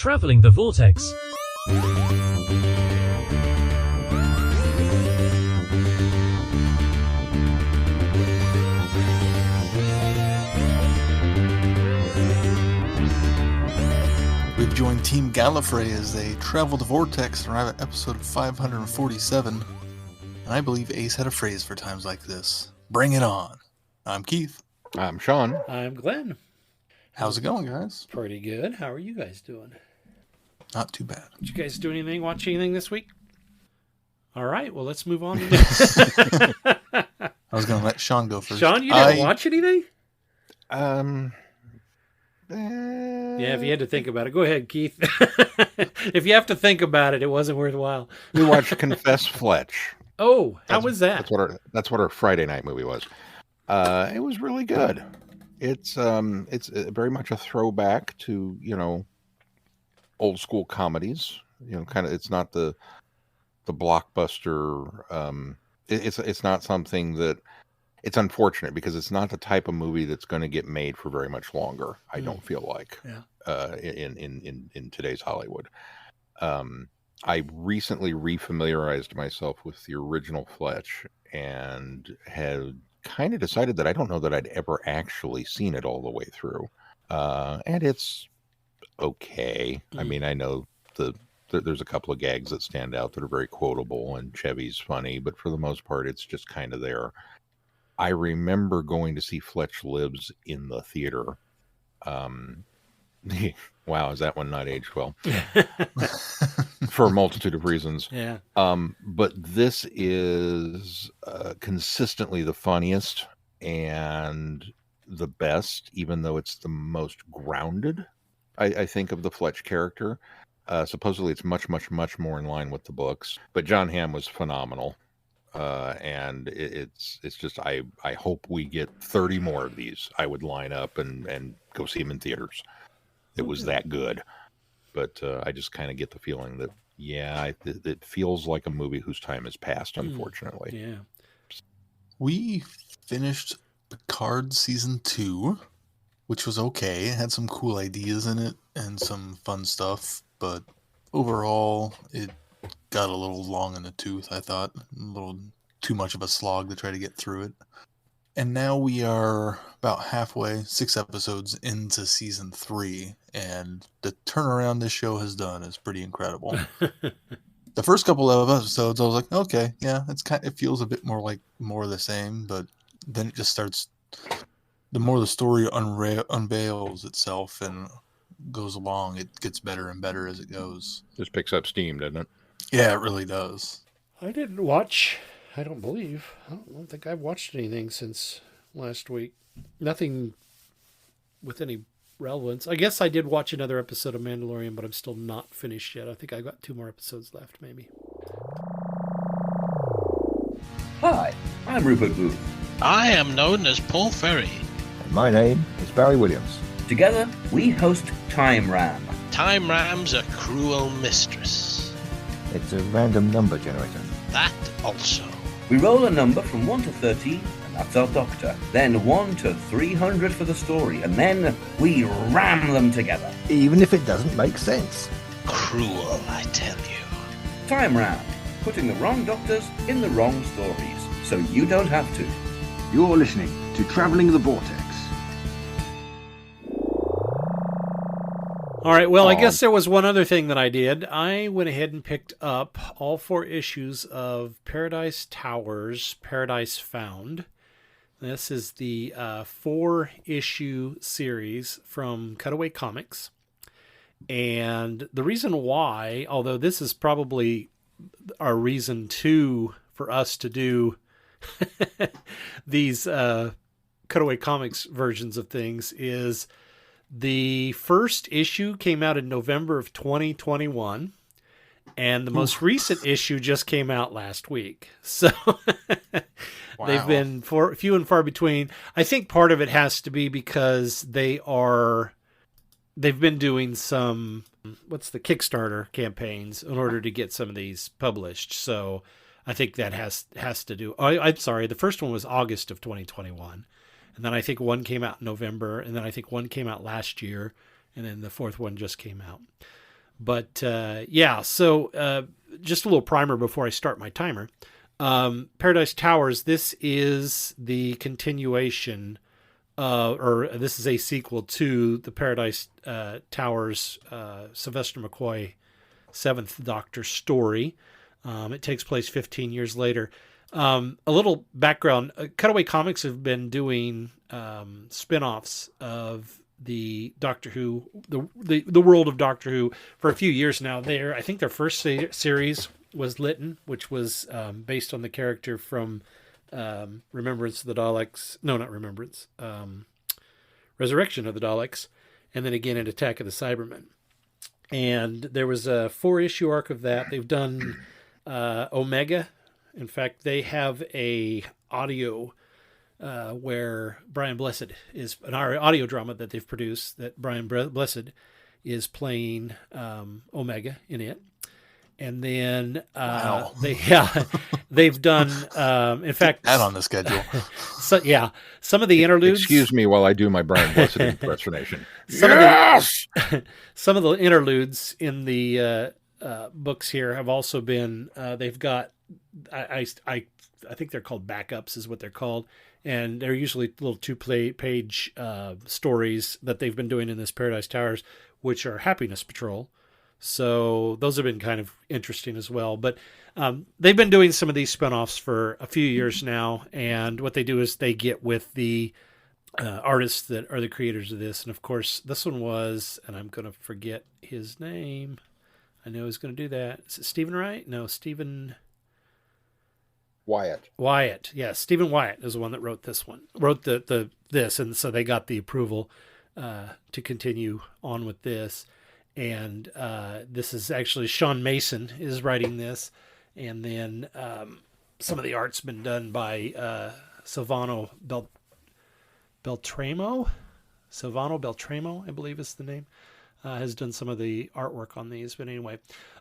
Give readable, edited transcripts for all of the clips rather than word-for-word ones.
Traveling the Vortex. We've joined Team Gallifrey as they travel the Vortex and arrive at episode 547. And I believe Ace had a phrase for times like this. Bring it on. I'm Keith. I'm Sean. I'm Glenn. How's it going, guys? Pretty good. How are you guys doing? Not too bad. Did you guys do anything, watch anything this week? All right, well, let's move on to this. I was going to let Sean go first. Sean, you didn't watch anything? Yeah, if you had to think about it. Go ahead, Keith. If you have to think about it, it wasn't worthwhile. We watched Confess Fletch. Oh, how was that? That's what our Friday night movie was. It was really good. It's very much a throwback to, old school comedies. Kind of. It's not the blockbuster. It's not something that. It's unfortunate because it's not the type of movie that's going to get made for very much longer. I don't feel like in today's Hollywood. I recently refamiliarized myself with the original Fletch and had kind of decided that I don't know that I'd ever actually seen it all the way through. And it's okay. I mean, I know there's a couple of gags that stand out that are very quotable and Chevy's funny, but for the most part, it's just kind of there. I remember going to see Fletch Lives in the theater. Wow, is that one not aged well? For a multitude of reasons. Yeah. But this is consistently the funniest and the best, even though it's the most grounded, I think, of the Fletch character. Supposedly it's much, much, much more in line with the books. But John Hamm was phenomenal. And it's just, I hope we get 30 more of these. I would line up and go see them in theaters. It was that good. But I just kind of get the feeling that, it feels like a movie whose time has passed, unfortunately. Yeah. We finished Picard Season 2, which was okay. It had some cool ideas in it and some fun stuff, but overall, it got a little long in the tooth, I thought. A little too much of a slog to try to get through it. And now we are about halfway, 6 episodes into Season 3, and the turnaround this show has done is pretty incredible. The first couple of episodes, I was like, okay, yeah, it feels a bit more like more of the same, but then it just starts, the more the story unveils itself and goes along, it gets better and better as it goes. Just picks up steam, doesn't it? Yeah, it really does. I didn't watch, I don't think I've watched anything since last week. Nothing with any relevance. I guess I did watch another episode of Mandalorian, but I'm still not finished yet. I think I've got 2 more episodes left, maybe. Hi, I'm Rupert Booth. I am known as Paul Ferry. And my name is Barry Williams. Together, we host Time Ram. Time Ram's a cruel mistress. It's a random number generator. That also. We roll a number from 1 to 13, and that's our doctor. Then 1 to 300 for the story, and then we ram them together. Even if it doesn't make sense. Cruel, I tell you. Time Ram, putting the wrong doctors in the wrong stories, so you don't have to. You're listening to Traveling the Vortex. All right, well, I guess there was one other thing that I did. I went ahead and picked up all 4 issues of Paradise Towers, Paradise Found. This is the 4-issue series from Cutaway Comics. And the reason why, although this is probably our reason for us to do these Cutaway Comics versions of things, is the first issue came out in November of 2021, and the most recent issue just came out last week. So Wow. They've been few and far between. I think part of it has to be because they've been doing some, what's the Kickstarter campaigns in order to get some of these published. So I think that has to do. I'm sorry. The first one was August of 2021. And then I think one came out in November, and then I think one came out last year, and then the 4th one just came out. But yeah, so just a little primer before I start my timer. Paradise Towers, this is the continuation, or this is a sequel to the Paradise Towers Sylvester McCoy 7th Doctor story. It takes place 15 years later. A little background, Cutaway Comics have been doing spin-offs of the Doctor Who, the world of Doctor Who for a few years now. I think their first series was Lytton, which was based on the character from Remembrance of the Daleks. No, not Remembrance. Resurrection of the Daleks. And then again in Attack of the Cybermen. And there was a 4-issue arc of that. They've done Omega. In fact, they have a audio where Brian Blessed is an audio drama that they've produced that Brian Blessed is playing Omega in it. And then they've done in fact that on the schedule. So yeah, some of the interludes. Excuse me while I do my Brian Blessed impersonation. Some of the interludes in the books here have also been they've got I think they're called backups is what they're called, and they're usually little 2-page stories that they've been doing in this Paradise Towers, which are Happiness Patrol. So those have been kind of interesting as well. But they've been doing some of these spinoffs for a few years now. And what they do is they get with the artists that are the creators of this. And of course, this one was, and I'm going to forget his name. I know he's going to do that. Is it Stephen Wright? No, Stephen Wyatt. Yeah, Stephen Wyatt is the one that wrote this one. Wrote this, and so they got the approval to continue on with this. And this is actually Sean Mason is writing this, and then some of the art's been done by Silvano Beltramo. Silvano Beltramo, I believe is the name. Has done some of the artwork on these. But anyway,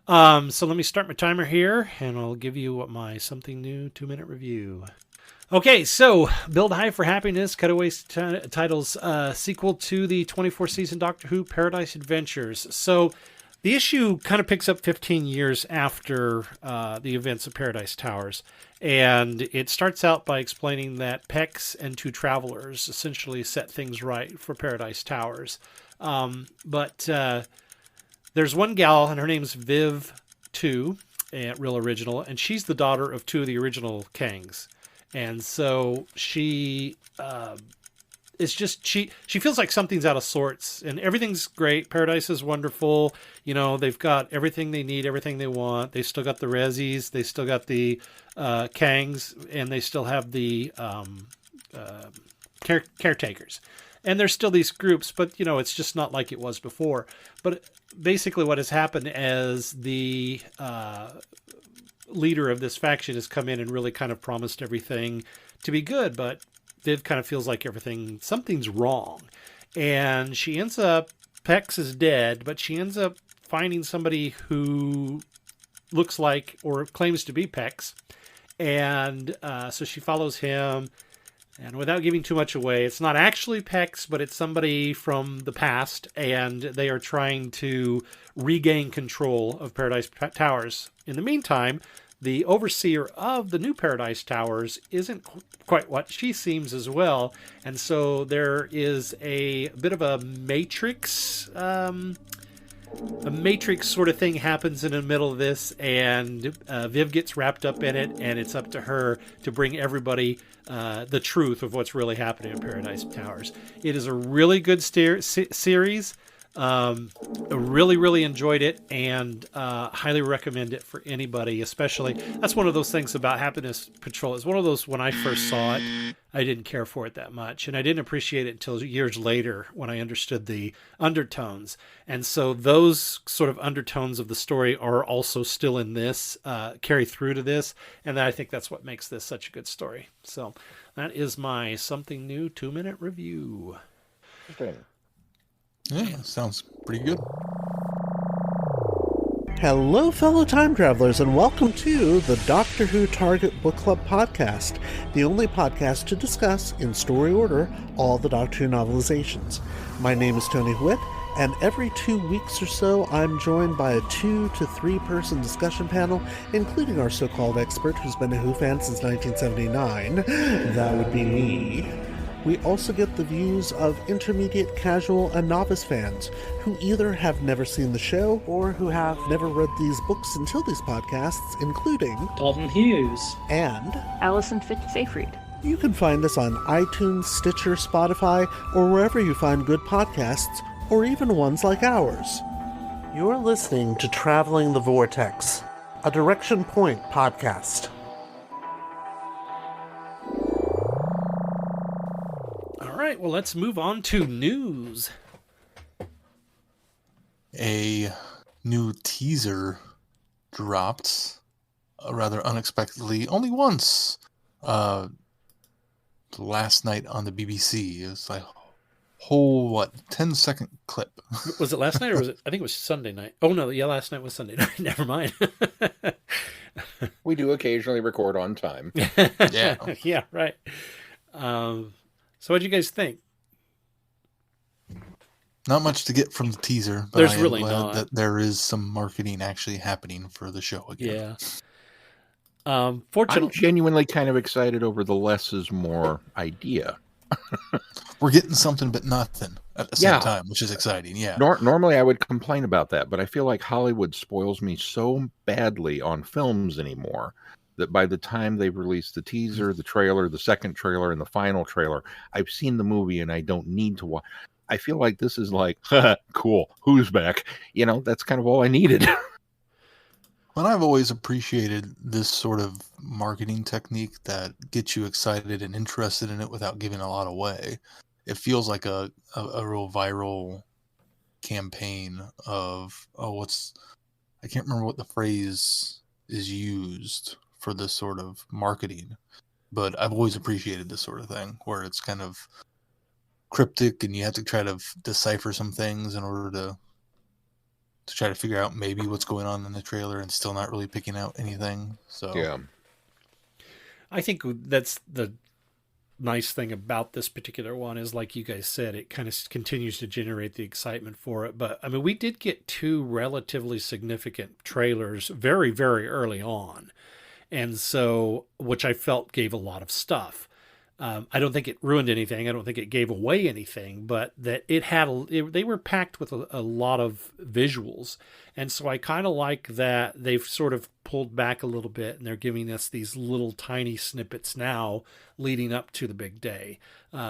so let me start my timer here, and I'll give you my something new 2-minute review. Okay, so Build High for Happiness, Cutaway titles sequel to the 24-season Doctor Who Paradise Adventures. So the issue kind of picks up 15 years after the events of Paradise Towers. And it starts out by explaining that Pex and 2 travelers essentially set things right for Paradise Towers. But there's one gal, and her name's Viv 2, real original, and she's the daughter of 2 of the original Kangs. And so she it's just she feels like something's out of sorts, and everything's great. Paradise is wonderful. You know, they've got everything they need, everything they want. They still got the Rezzies, they still got the Kangs, and they still have the caretakers. And there's still these groups, but, you know, it's just not like it was before. But basically what has happened as the leader of this faction has come in and really kind of promised everything to be good, but Viv kind of feels like something's wrong. And she ends up, Pex is dead, but she ends up finding somebody who looks like or claims to be Pex. And so she follows him. And without giving too much away, it's not actually Pex, but it's somebody from the past, and they are trying to regain control of Paradise Towers. In the meantime, the overseer of the new Paradise Towers isn't quite what she seems as well, and so there is a bit of a Matrix sort of thing happens in the middle of this, and Viv gets wrapped up in it, and it's up to her to bring everybody the truth of what's really happening in Paradise Towers. It is a really good series. I really enjoyed it, and highly recommend it for anybody, especially. That's one of those things about Happiness Patrol. It's one of those, when I first saw it, I didn't care for it that much, and I didn't appreciate it until years later when I understood the undertones. And so those sort of undertones of the story are also still in this, carry through to this, and I think that's what makes this such a good story. So that is my something new 2-minute review. Okay. Yeah, sounds pretty good. Hello, fellow time travelers, and welcome to the Doctor Who Target Book Club podcast, the only podcast to discuss, in story order, all the Doctor Who novelizations. My name is Tony Whitt, And every 2 weeks or so, I'm joined by a 2 to 3 person discussion panel, including our so-called expert who's been a Who fan since 1979. That would be me. We also get the views of intermediate, casual, and novice fans who either have never seen the show or who have never read these books until these podcasts, including Dalton Hughes and Allison Seyfried. You can find us on iTunes, Stitcher, Spotify, or wherever you find good podcasts, or even ones like ours. You're listening to Traveling the Vortex, a Direction Point podcast. All right, well, let's move on to news. A new teaser dropped rather unexpectedly, only once. Last night on the BBC. It was like whole 10-second clip. Was it last night or was it? I think it was Sunday night. Oh no, yeah, last night was Sunday night. Never mind. We do occasionally record on time. Yeah. Yeah, right. So what do you guys think? Not much to get from the teaser, but There's I am really glad not. that there is some marketing actually happening for the show again. Yeah. I'm Fortunately, genuinely kind of excited over the less is more idea. We're getting something but nothing at the same time, which is exciting. Yeah. Normally I would complain about that, but I feel like Hollywood spoils me so badly on films anymore that by the time they've released the teaser, the trailer, the second trailer, and the final trailer, I've seen the movie and I don't need to watch. I feel like this is like, cool, who's back? That's kind of all I needed. But I've always appreciated this sort of marketing technique that gets you excited and interested in it without giving a lot away. It feels like a real viral campaign of, I can't remember what the phrase is used for this sort of marketing, but I've always appreciated this sort of thing where it's kind of cryptic and you have to try to decipher some things in order to try to figure out maybe what's going on in the trailer and still not really picking out anything. So yeah, I think that's the nice thing about this particular one is, like you guys said, it kind of continues to generate the excitement for it. But I mean, we did get 2 relatively significant trailers very, very early on. And so, which I felt gave a lot of stuff. I don't think it ruined anything. I don't think it gave away anything, but that they were packed with a lot of visuals. And so I kind of like that they've sort of pulled back a little bit and they're giving us these little tiny snippets now leading up to the big day,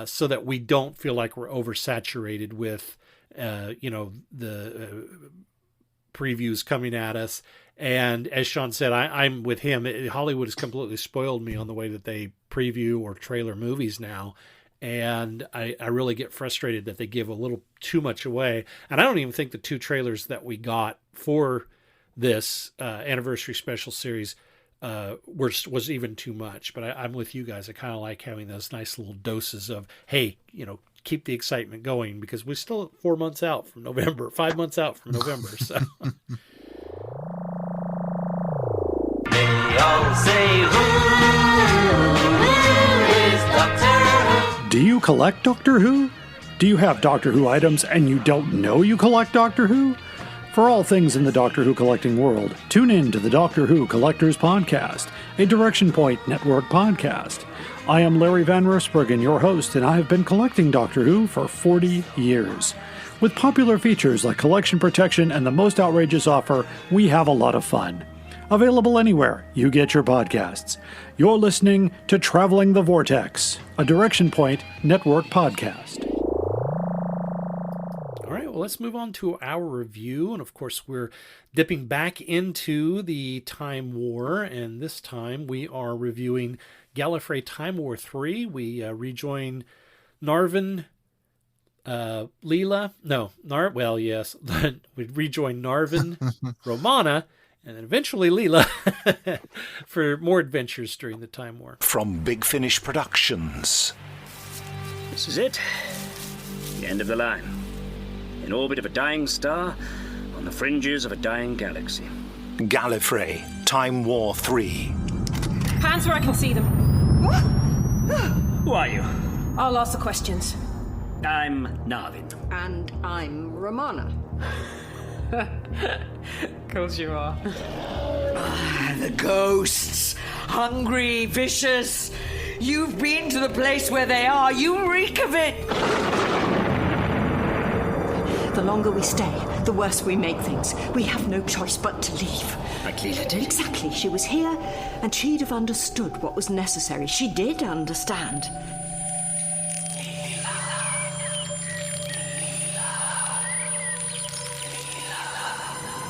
so that we don't feel like we're oversaturated with, the previews coming at us. And as Sean said, I'm with him. Hollywood has completely spoiled me on the way that they preview or trailer movies now. And I really get frustrated that they give a little too much away. And I don't even think the 2 trailers that we got for this anniversary special series was even too much. But I'm with you guys. I kind of like having those nice little doses of, hey, keep the excitement going, because we're still 4 months out from November, 5 months out from November. So. Do you collect Doctor Who? Do you have Doctor Who items and you don't know you collect Doctor Who? For all things in the Doctor Who collecting world, tune in to the Doctor Who Collectors Podcast, a Direction Point Network podcast. I am Larry Van Rosbergen, your host, and I have been collecting Doctor Who for 40 years. With popular features like collection protection and the most outrageous offer, we have a lot of fun. Available anywhere you get your podcasts. You're listening to Traveling the Vortex, a Direction Point Network podcast. All right, well, let's move on to our review. And of course, we're dipping back into the Time War. And this time we are reviewing Gallifrey Time War 3. We rejoin Narvin, Leela. No, yes. We rejoin Narvin, Romana, and then eventually Leela for more adventures during the Time War. From Big Finish Productions. This is it. The end of the line. In orbit of a dying star, on the fringes of a dying galaxy. Gallifrey, Time War 3. Hands where I can see them. Who are you? I'll ask the questions. I'm Narvin. And I'm Romana. Of course you are. The ghosts. Hungry, vicious. You've been to the place where they are. You reek of it. The longer we stay, the worse we make things. We have no choice but to leave. Like Leela did? Exactly. She was here, and she'd have understood what was necessary. She did understand.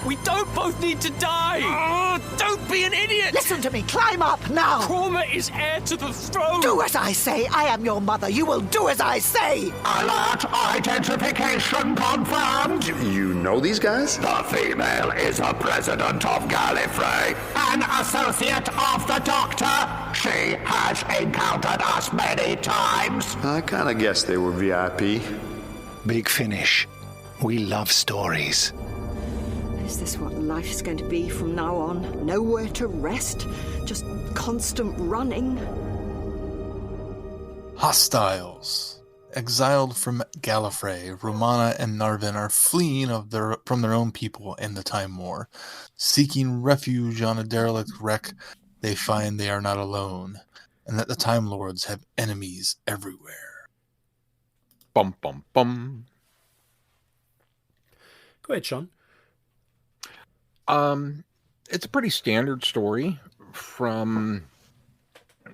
We don't both need to die! Oh, don't be an idiot! Listen to me, climb up now! Korma is heir to the throne! Do as I say, I am your mother, you will do as I say! Alert! Identification confirmed! You know these guys? The female is a president of Gallifrey, an associate of the Doctor. She has encountered us many times. I kinda guessed they were VIP. Big Finish. We love stories. Is this what life is going to be from now on? Nowhere to rest? Just constant running? Hostiles. Exiled from Gallifrey, Romana and Narvin are fleeing from their own people in the Time War. Seeking refuge on a derelict wreck, they find they are not alone, and that the Time Lords have enemies everywhere. Bum, bum, bum. Go ahead, Sean. It's a pretty standard story from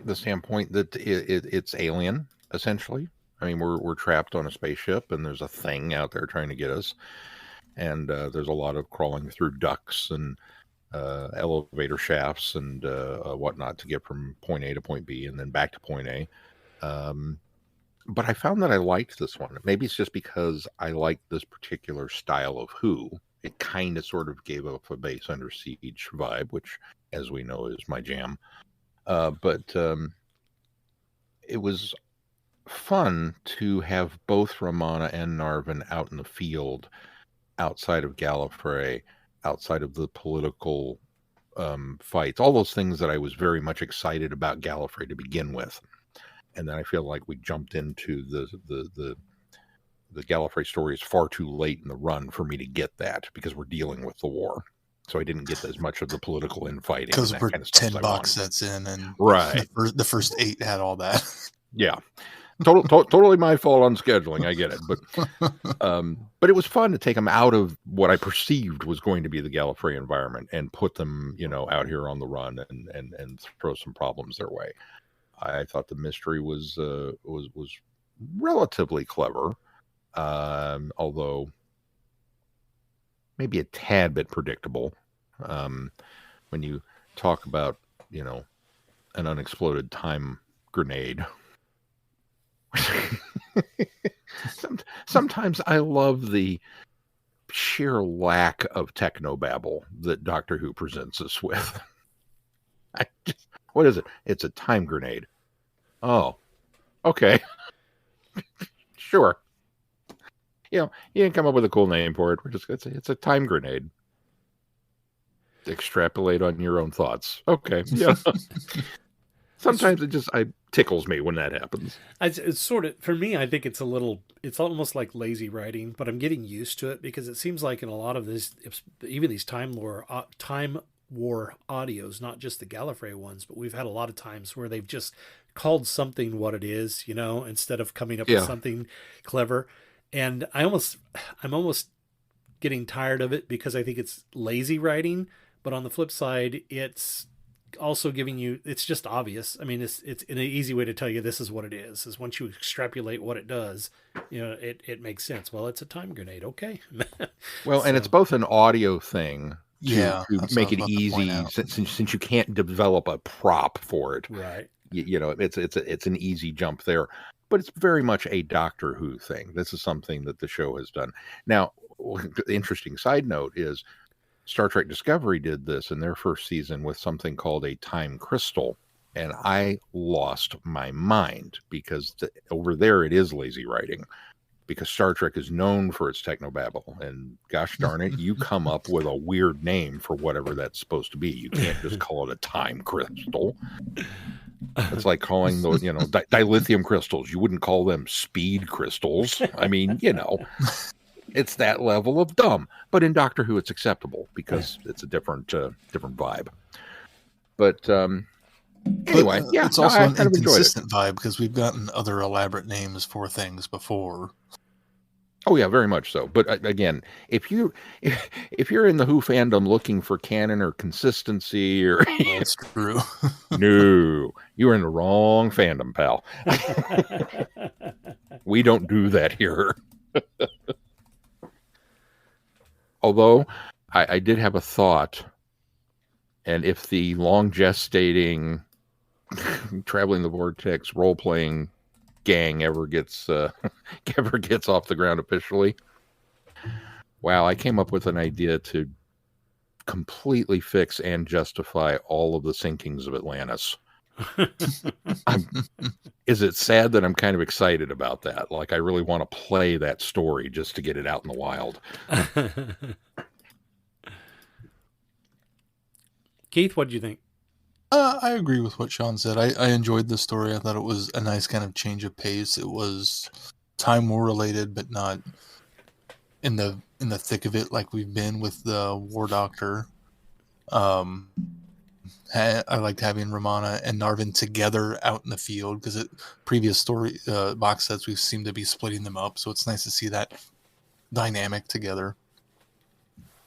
the standpoint that it's alien, essentially. I mean, we're trapped on a spaceship, and there's a thing out there trying to get us. And there's a lot of crawling through ducts and elevator shafts and whatnot to get from point A to point B and then back to point A. But I found that I liked this one. Maybe it's just because I liked this particular style of Who. It kind of sort of gave up a base under siege vibe, which, as we know, is my jam. But it was fun to have both Romana and Narvin out in the field, outside of Gallifrey, outside of the political fights, all those things that I was very much excited about Gallifrey to begin with. And then I feel like we jumped into the Gallifrey story is far too late in the run for me to get that because we're dealing with the war. So I didn't get as much of the political infighting. Because we're kind of 10 box sets in, and right. the first 8 had all that. Yeah. Totally my fault on scheduling. I get it. But it was fun to take them out of what I perceived was going to be the Gallifrey environment and put them, out here on the run and throw some problems their way. I thought the mystery was relatively clever. Although maybe a tad bit predictable when you talk about, an unexploded time grenade. Sometimes I love the sheer lack of technobabble that Doctor Who presents us with. What is it? It's a time grenade. Oh, okay. Sure. You didn't come up with a cool name for it. It's a time grenade. Extrapolate on your own thoughts. Okay. Yeah. Sometimes it tickles me when that happens. It's sort of, for me, I think it's it's almost like lazy writing, but I'm getting used to it because it seems like in a lot of this, even these Time War audios, not just the Gallifrey ones, but we've had a lot of times where they've just called something what it is, instead of coming up with something clever. And I'm almost getting tired of it because I think it's lazy writing. But on the flip side, it's also giving you, it's just obvious. I mean, it's an easy way to tell you this is what it is once you extrapolate what it does, it makes sense. Well, it's a time grenade. Okay. Well, and it's both an audio thing to make it easy since you can't develop a prop for it. Right. It's an easy jump there. But it's very much a Doctor Who thing. This is something that the show has done. Now, the interesting side note is Star Trek Discovery did this in their first season with something called a time crystal. And I lost my mind because over there it is lazy writing. Because Star Trek is known for its technobabble. And gosh darn it, you come up with a weird name for whatever that's supposed to be. You can't just call it a time crystal. It's like calling those, dilithium crystals. You wouldn't call them speed crystals. I mean, it's that level of dumb. But in Doctor Who, it's acceptable because it's a different vibe. But anyway, it's also an inconsistent vibe because we've gotten other elaborate names for things before. Oh yeah, very much so. But again, if you're in the Who fandom looking for canon or consistency, or that's true. No, you're in the wrong fandom, pal. We don't do that here. Although I did have a thought, and if the long gestating traveling the vortex role playing gang ever gets off the ground officially, wow, I came up with an idea to completely fix and justify all of the sinkings of Atlantis. Is it sad that I'm kind of excited about that? Like, I really want to play that story just to get it out in the wild. Keith, what do you think? I agree with what Sean said. I enjoyed the story. I thought it was a nice kind of change of pace. It was Time War related, but not in the thick of it like we've been with the War Doctor. I liked having Romana and Narvin together out in the field because previous story box sets we seem to be splitting them up, so it's nice to see that dynamic together.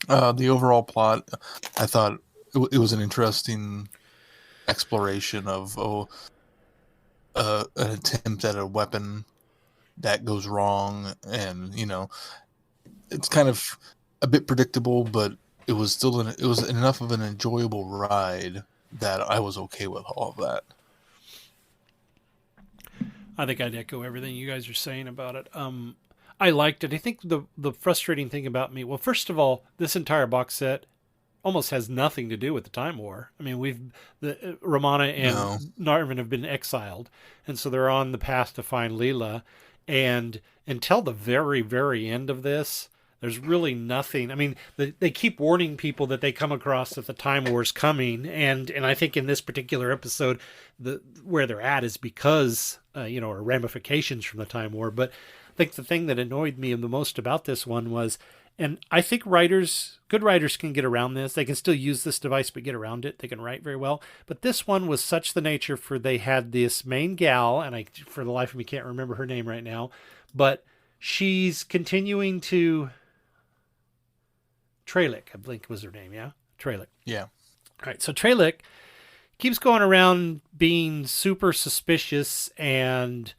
The overall plot, I thought it was an interesting exploration of an attempt at a weapon that goes wrong, and it's kind of a bit predictable, but it was still it was enough of an enjoyable ride that I was okay with all of that. I think I'd echo everything you guys are saying about it. I liked it. I think the frustrating thing about me, well, first of all, this entire box set almost has nothing to do with the Time War. I mean, Romana and Narvin have been exiled, and so they're on the path to find Leela. And until the very, very end of this, there's really nothing. I mean, they keep warning people that they come across that the Time War is coming, and I think in this particular episode, where they're at is because or ramifications from the Time War. But I think the thing that annoyed me the most about this one was. And I think good writers can get around this. They can still use this device, but get around it. They can write very well. But this one was such the nature they had this main gal, and I, for the life of me, can't remember her name right now, but she's continuing to... Tralick, I think was her name, yeah? Tralick. Yeah. All right, so Tralick keeps going around being super suspicious and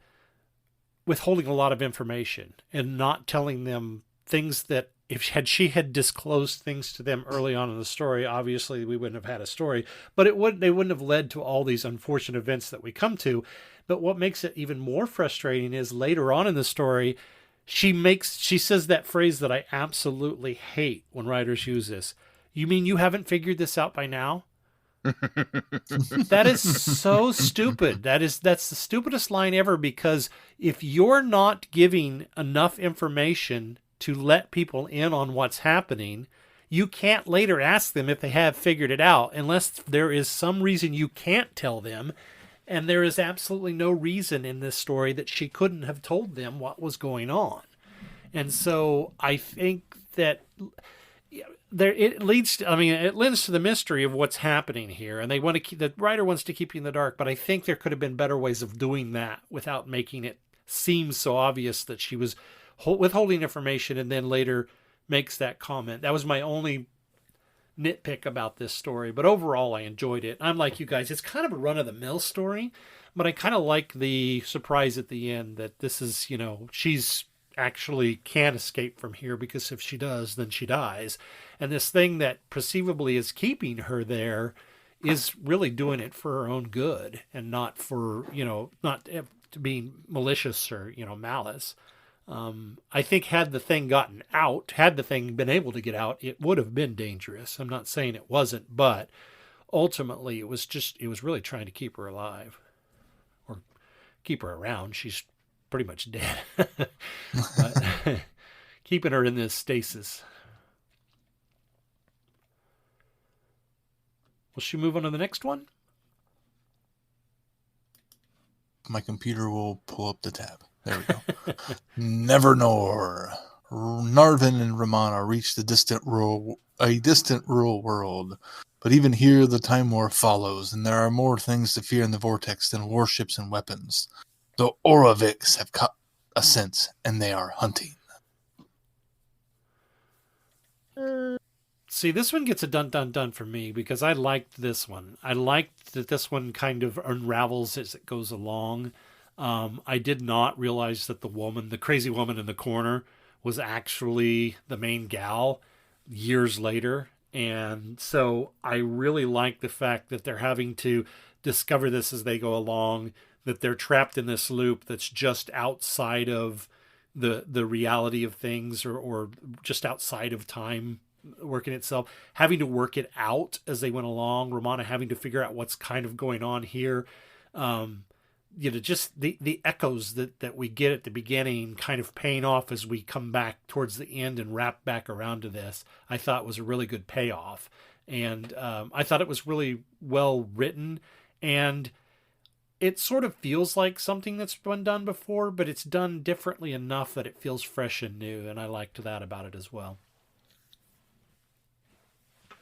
withholding a lot of information and not telling them things that if she had disclosed things to them early on in the story, obviously we wouldn't have had a story, but they wouldn't have led to all these unfortunate events that we come to. But what makes it even more frustrating is later on in the story, she says that phrase that I absolutely hate when writers use this. You mean you haven't figured this out by now? That is so stupid. That's the stupidest line ever, because if you're not giving enough information to let people in on what's happening, you can't later ask them if they have figured it out unless there is some reason you can't tell them. And there is absolutely no reason in this story that she couldn't have told them what was going on. And so I think that it lends to the mystery of what's happening here. And the writer wants to keep you in the dark, but I think there could have been better ways of doing that without making it seem so obvious that she was withholding information and then later makes that comment. That was my only nitpick about this story, but overall I enjoyed it. I'm like you guys, it's kind of a run-of-the-mill story, but I kind of like the surprise at the end that this is, she's actually can't escape from here, because if she does, then she dies. And this thing that perceivably is keeping her there is really doing it for her own good and not for, not to being malicious or, malice. I think had the thing been able to get out, it would have been dangerous. I'm not saying it wasn't, but ultimately it was really trying to keep her alive or keep her around. She's pretty much dead, but keeping her in this stasis. Will she move on to the next one? my computer will pull up the tab. There we go. Nevermore. Narvin and Romana reach a distant rural world. But even here, the Time War follows, and there are more things to fear in the Vortex than warships and weapons. The Oravix have caught a scent, and they are hunting. See, this one gets a dun for me because I liked this one. I liked that this one kind of unravels as it goes along. I did not realize that the crazy woman in the corner, was actually the main gal years later. And so I really like the fact that they're having to discover this as they go along, that they're trapped in this loop that's just outside of the reality of things or just outside of time working itself, having to work it out as they went along. Romana having to figure out what's kind of going on here. Just the echoes that we get at the beginning kind of paying off as we come back towards the end and wrap back around to this, I thought was a really good payoff. And I thought it was really well written, and it sort of feels like something that's been done before, but it's done differently enough that it feels fresh and new, and I liked that about it as well.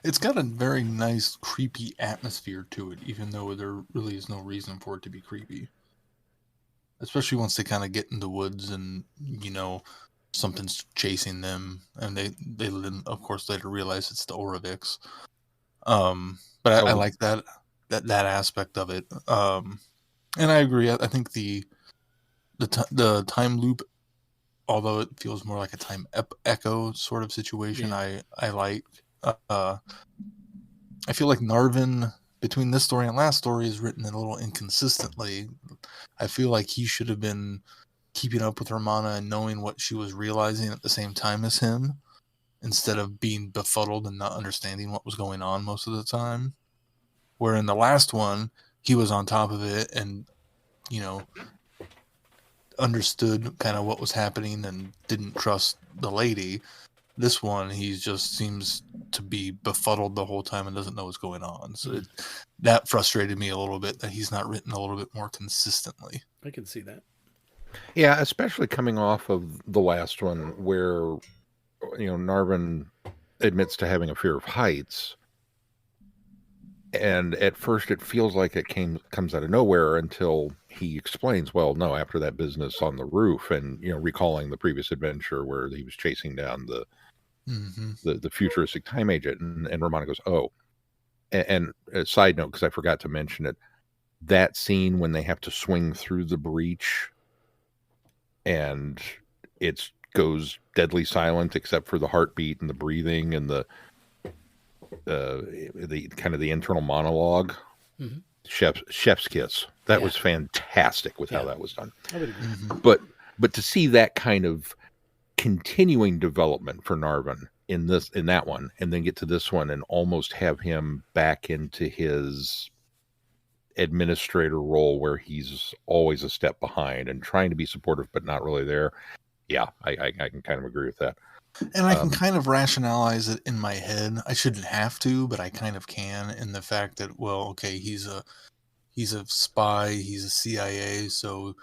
It's got a very nice, creepy atmosphere to it, even though there really is no reason for it to be creepy. Especially once they kind of get in the woods and, something's chasing them. And they of course, later realize it's the Oravix. But I like that aspect of it. And I agree. I think the time loop, although it feels more like a time echo sort of situation, yeah. I like. I feel like Narvin, between this story and last story, is written a little inconsistently. I feel like he should have been keeping up with Romana and knowing what she was realizing at the same time as him, instead of being befuddled and not understanding what was going on most of the time. Where in the last one, he was on top of it and, understood kind of what was happening and didn't trust the lady. This one, he just seems to be befuddled the whole time and doesn't know what's going on. So that frustrated me a little bit, that he's not written a little bit more consistently. I can see that. Yeah, especially coming off of the last one where, Narvin admits to having a fear of heights. And at first it feels like it comes out of nowhere until he explains, well, no, after that business on the roof and, recalling the previous adventure where he was chasing down the futuristic time agent. And Romana goes, oh. And a side note, because I forgot to mention it, that scene when they have to swing through the breach and it goes deadly silent except for the heartbeat and the breathing and the kind of the internal monologue. Mm-hmm. Chef's kiss. That was fantastic with how that was done. I would agree. Mm-hmm. But to see that kind of continuing development for Narvin in that one, and then get to this one and almost have him back into his administrator role where he's always a step behind and trying to be supportive but not really there. Yeah, I can kind of agree with that. And I can kind of rationalize it in my head. I shouldn't have to, but I kind of can, in the fact that, well, okay, he's a spy, he's a CIA, so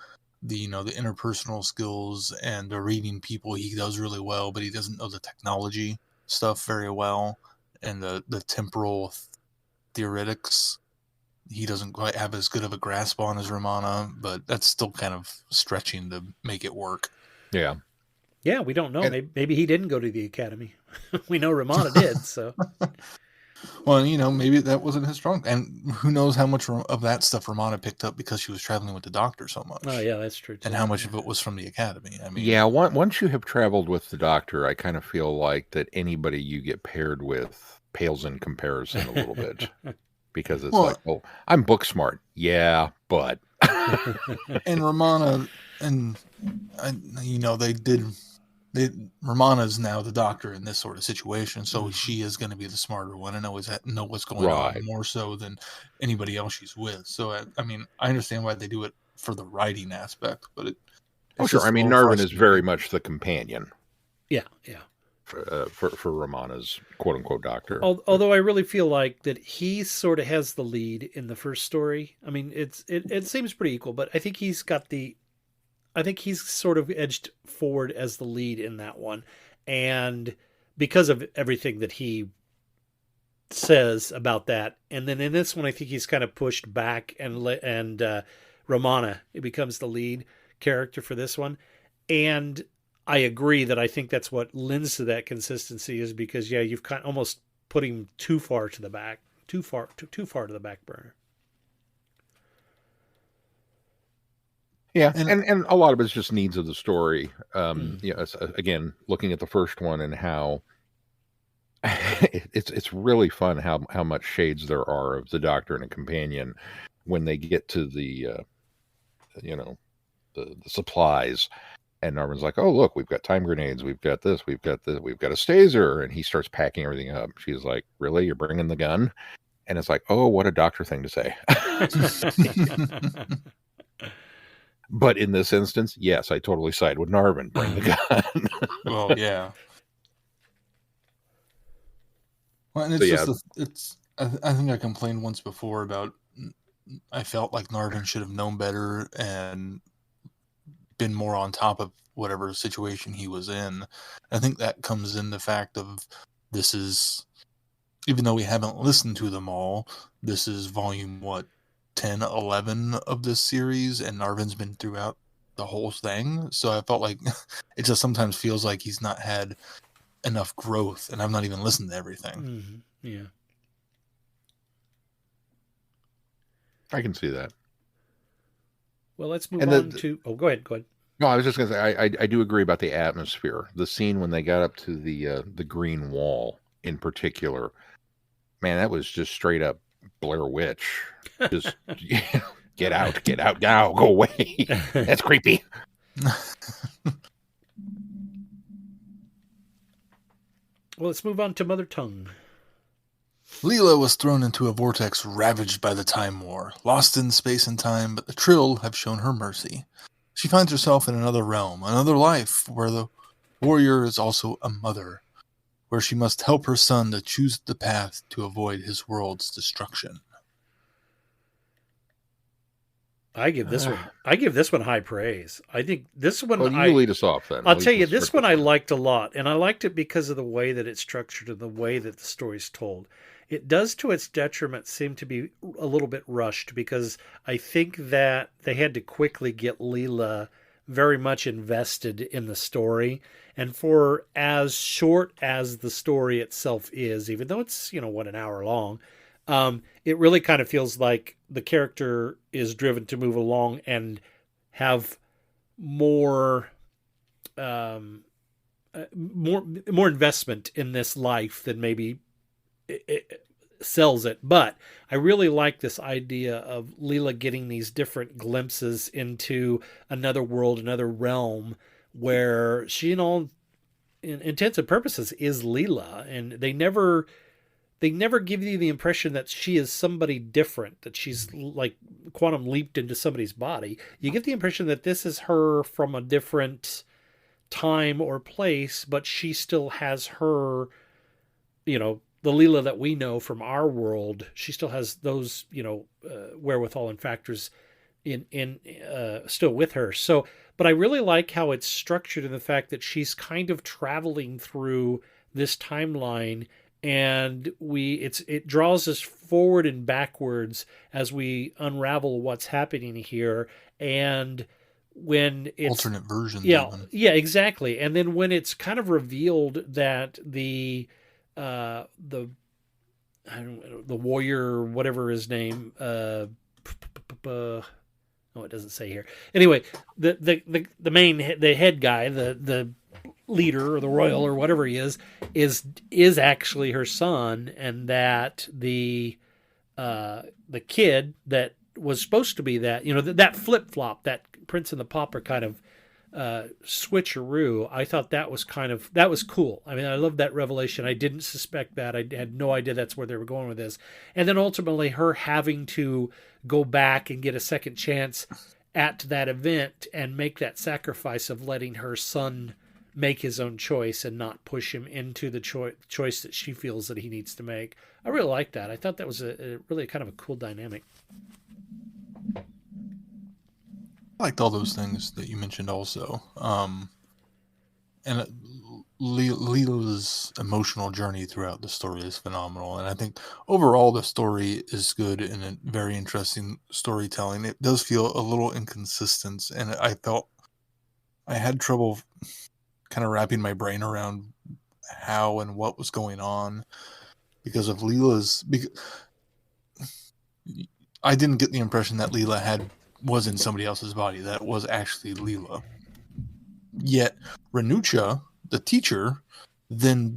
the interpersonal skills and the reading people he does really well, but he doesn't know the technology stuff very well, and the temporal theoretics he doesn't quite have as good of a grasp on as Romana, but that's still kind of stretching to make it work. Yeah. Yeah, we don't know. Maybe he didn't go to the academy. We know Romana did, so. Well, maybe that wasn't his strong. And who knows how much of that stuff Romana picked up because she was traveling with the Doctor so much. Oh, yeah, that's true, too. And how much of it was from the academy. I mean, yeah, once you have traveled with the Doctor, I kind of feel like that anybody you get paired with pales in comparison a little bit. Because it's well, I'm book smart. Yeah, but. And Romana, and Romana's now the Doctor in this sort of situation, so she is going to be the smarter one and always know what's going on more so than anybody else she's with. So I mean, I understand why they do it for the writing aspect, but sure. I mean, Narvin is very much the companion. Yeah. for Romana's quote unquote doctor. Although I really feel like that he sort of has the lead in the first story. I mean, it seems pretty equal, but I think he's sort of edged forward as the lead in that one, and because of everything that he says about that. And then in this one, I think he's kind of pushed back, and Romana becomes the lead character for this one. And I agree that I think that's what lends to that consistency, is because, yeah, you've kind of almost put him too far to the back burner. Yeah, and a lot of it's just needs of the story. Again, looking at the first one and how it's really fun how much shades there are of the Doctor and a companion when they get to the supplies, and Narvin's like, "Oh, look, we've got time grenades, we've got this, we've got a staser," and he starts packing everything up. She's like, "Really, you're bringing the gun?" And it's like, "Oh, what a Doctor thing to say." But in this instance, yes, I totally side with Narvin. Bring the gun. Well, yeah. Well, and it's I think I complained once before about, I felt like Narvin should have known better and been more on top of whatever situation he was in. I think that comes in the fact of, this is, even though we haven't listened to them all, this is volume 10, 11 of this series, and Narvin's been throughout the whole thing. So I felt like it just sometimes feels like he's not had enough growth, and I've not even listened to everything. Mm-hmm. Yeah, I can see that. Well, let's move on to... Oh, go ahead. No, I was just going to say, I do agree about the atmosphere. The scene when they got up to the green wall in particular, man, that was just straight up Blair Witch. Just get out now, go away. That's creepy. Well, let's move on to Mother Tongue. Leela was thrown into a vortex ravaged by the Time War, lost in space and time, but the Trill have shown her mercy. She finds herself in another realm, another life, where the warrior is also a mother, where she must help her son to choose the path to avoid his world's destruction. I give this one high praise. I think this one... Well, you lead us off then. I'll tell you, this one I liked a lot, and I liked it because of the way that it's structured and the way that the story's told. It does, to its detriment, seem to be a little bit rushed, because I think that they had to quickly get Leela very much invested in the story. And for as short as the story itself is, even though it's, an hour long, it really kind of feels like the character is driven to move along and have more investment in this life than maybe it sells it. But I really like this idea of Leela getting these different glimpses into another world, another realm, where she, in all intents and purposes, is Leela, and they never give you the impression that she is somebody different, that she's like quantum leaped into somebody's body. You get the impression that this is her from a different time or place, but she still has her, the Leela that we know from our world. She still has those, wherewithal and factors in still with her. So, but I really like how it's structured in the fact that she's kind of traveling through this timeline, and it draws us forward and backwards as we unravel what's happening here. And when it's alternate versions, yeah, exactly. And then when it's kind of revealed that the warrior, whatever his name, it doesn't say here. Anyway, the head guy, the leader or the royal or whatever he is actually her son, and that the kid that was supposed to be that, that flip-flop, that Prince and the Pauper kind of switcheroo, I thought that was cool. I mean, I love that revelation. I didn't suspect that. I had no idea that's where they were going with this. And then ultimately her having to go back and get a second chance at that event and make that sacrifice of letting her son make his own choice and not push him into the choice that she feels that he needs to make. I really liked that. I thought that was a really kind of a cool dynamic. I liked all those things that you mentioned also. And Leela's emotional journey throughout the story is phenomenal. And I think overall the story is good and a very interesting storytelling. It does feel a little inconsistent, and I felt I had trouble kind of wrapping my brain around how and what was going on because of Leela's. I didn't get the impression that Leela was in somebody else's body. That was actually Leela. Yet Renucha, the teacher, then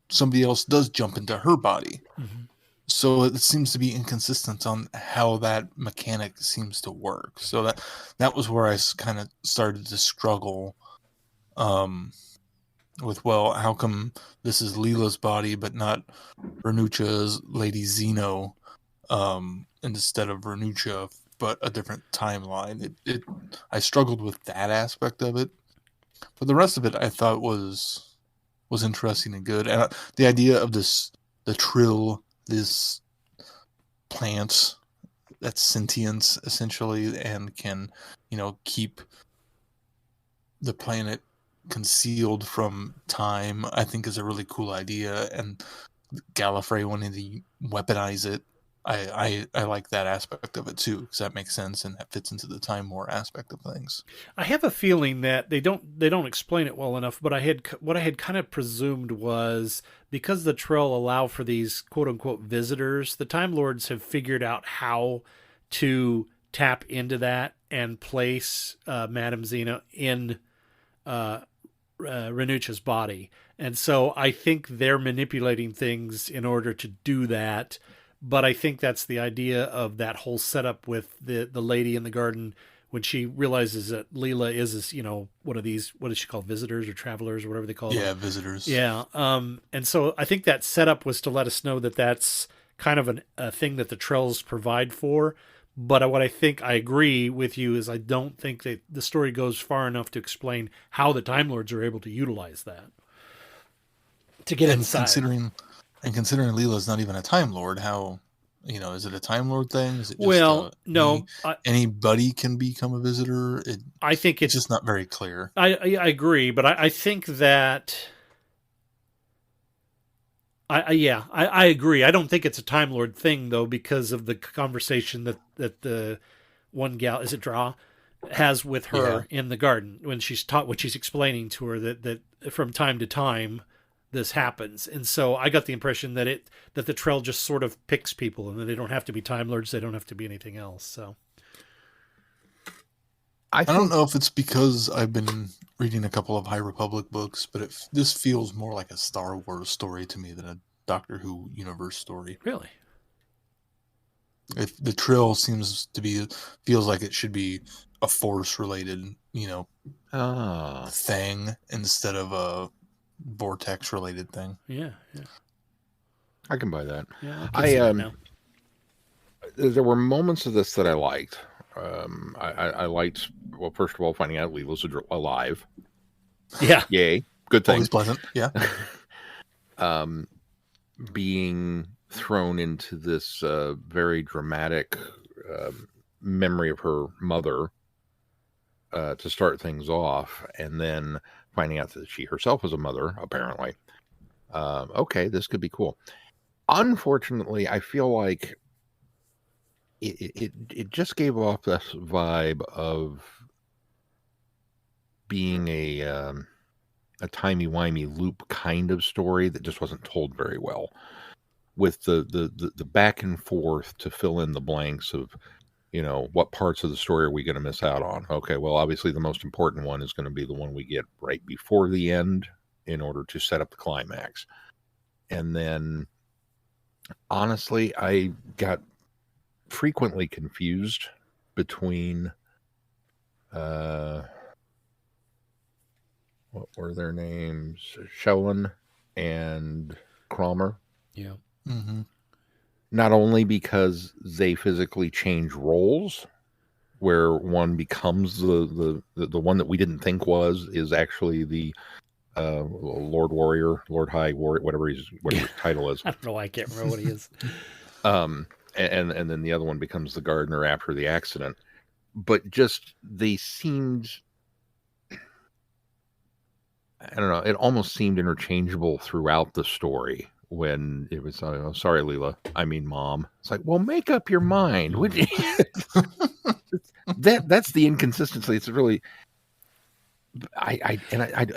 somebody else does jump into her body. Mm-hmm. So it seems to be inconsistent on how that mechanic seems to work. So that was where I kind of started to struggle with, well, how come this is Leela's body but not Renucha's Lady Zeno instead of Renucha, but a different timeline. I struggled with that aspect of it. But the rest of it I thought was interesting and good. And the idea of the trill, this plant that's sentient essentially and can, keep the planet concealed from time, I think is a really cool idea. And Gallifrey wanting to weaponize it, I like that aspect of it too, because that makes sense and that fits into the Time War aspect of things. I have a feeling that they don't explain it well enough, but what I had kind of presumed was because the Trill allow for these quote unquote visitors, the Time Lords have figured out how to tap into that and place Madame Xena in Renucha's body. And so I think they're manipulating things in order to do that. But I think that's the idea of that whole setup with the lady in the garden when she realizes that Leela is one of these, what is she called, visitors or travelers or whatever they call them. Yeah, visitors. Yeah. And so I think that setup was to let us know that that's kind of a thing that the Trells provide for. But what I think I agree with you is I don't think that the story goes far enough to explain how the Time Lords are able to utilize that to get inside. Considering Leela's not even a Time Lord, how, is it a Time Lord thing? Is it just no. Anybody can become a visitor? I think it's just not very clear. I agree, but I think that... I agree. I don't think it's a Time Lord thing, though, because of the conversation that the one gal, is it Dra, has with her in the garden when she's explaining to her that from time to time this happens. And so I got the impression that the Trell just sort of picks people and that they don't have to be Time Lords. They don't have to be anything else. So I don't know if it's because I've been reading a couple of High Republic books, but this feels more like a Star Wars story to me than a Doctor Who universe story. Really? If the Trill feels like it should be a Force related, thing instead of a Vortex related thing. Yeah. I can buy that. Yeah, there were moments of this that I liked. I liked, well, first of all, finding out Leela's alive. Yeah. Yay. Good thing. Always pleasant. Yeah. Being thrown into this very dramatic memory of her mother to start things off, and then finding out that she herself was a mother, apparently. Okay, this could be cool. Unfortunately, I feel like it just gave off this vibe of being a timey-wimey loop kind of story that just wasn't told very well, with the back and forth to fill in the blanks of, what parts of the story are we going to miss out on? Okay, well, obviously the most important one is going to be the one we get right before the end in order to set up the climax. And then, honestly, I got frequently confused between what were their names? Shellen and Cromer. Yeah. Mm-hmm. Not only because they physically change roles, where one becomes the one that we didn't think is actually the Lord Warrior, Lord High Warrior, whatever his title is. I don't know why I can't remember what he is. And then the other one becomes the gardener after the accident. But just they seemed, I don't know, it almost seemed interchangeable throughout the story when it was, oh, sorry, Leela, I mean, Mom. It's like, well, make up your mind. Would you? That's the inconsistency. It's really, I